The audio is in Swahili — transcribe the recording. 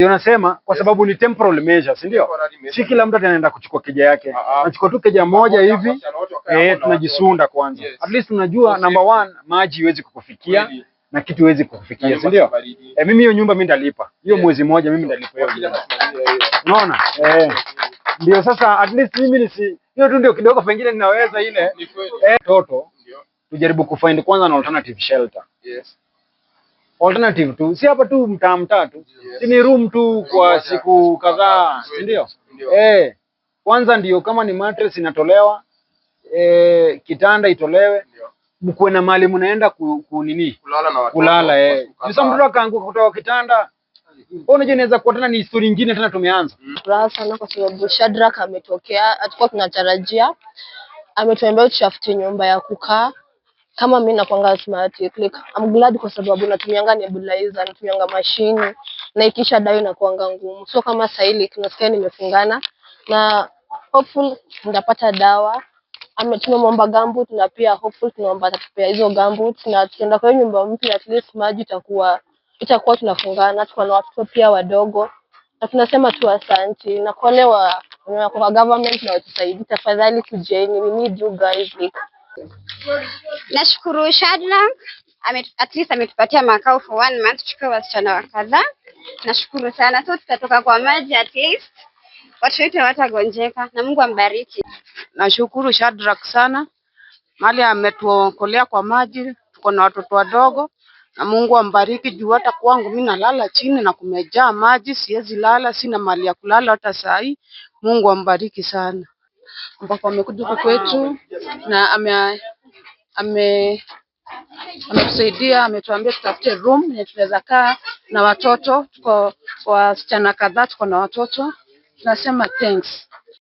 Ndio nasema kwa sababu ni temporal measure, si ndio? Si kila mtu anaenda kuchukua keja yake. Anachukua tu keja moja hivi, tunajisunda kwanza. At least unajua number one, maji iwezi kukufikia na kitu iwezi kukufikia, si ndio? Mimi hiyo nyumba mimi ndalipa. Hiyo mwezi mmoja mimi ndalipa hiyo. Unaona? Ndio sasa at least mimi hiyo tu ndio kidogo pengine ninaweza ile toto tujaribu kufind kwanza an alternative shelter. Yes. Alternative tu, si hapa tu mtaa tu. Si ni room tu kwa siku kadhaa, ndio? Kwanza ndio kama ni mattress inatolewa, kitanda itolewe. Mkuwe na mahali mnaenda kunini? Kulala. Sasa mtu akaanguka kutoka kitanda. Unajua inaweza kuwa tena ni story nyingine tena tumeanza. Furaha sana kwa sababu Shadrack ametokea, hatakuwa tunatarajia. Ametuambia tutafute nyumba ya kukaa. Kama mimi nakwanga smart click. I'm glad kwa sababu natumianga nebulizer, natumianga mashini na ikisha dawa inakuanga ngumu. So kama saili tunasikia nimefungana na hopeful ndapata dawa. Tumemwomba gambut na pia hopeful tunaomba atatupea hizo gambut na tukienda kwa nyumba mpya at least maji itakuwa tunafungana. Tuko na watoto pia wadogo na tunasema tu asante na kwa government na watusaidie tafadhali kujeni, we need you guys. Nashukuru Shadrack at least ametupatia makao for 1 month, tukiwa wasichana wa kadhaa. Nashukuru sana, so tutatoka kwa maji at least watu wote watagonjeka na Mungu ambariki. Nashukuru Shadrack sana mali ametuokolea kwa maji, tuko na watoto wadogo na Mungu ambariki juu hata kwangu mimi nalala chini na kumejaa maji, siwezi lala, sina mali ya kulala hata saa hii. Mungu ambariki sana. Ambapo amekuja kwetu na ametusaidia, ametuambia tutafute room yenye tunaweza kaa na watoto. Tuko wasichana kadhaa, tuko na watoto. Tunasema thanks.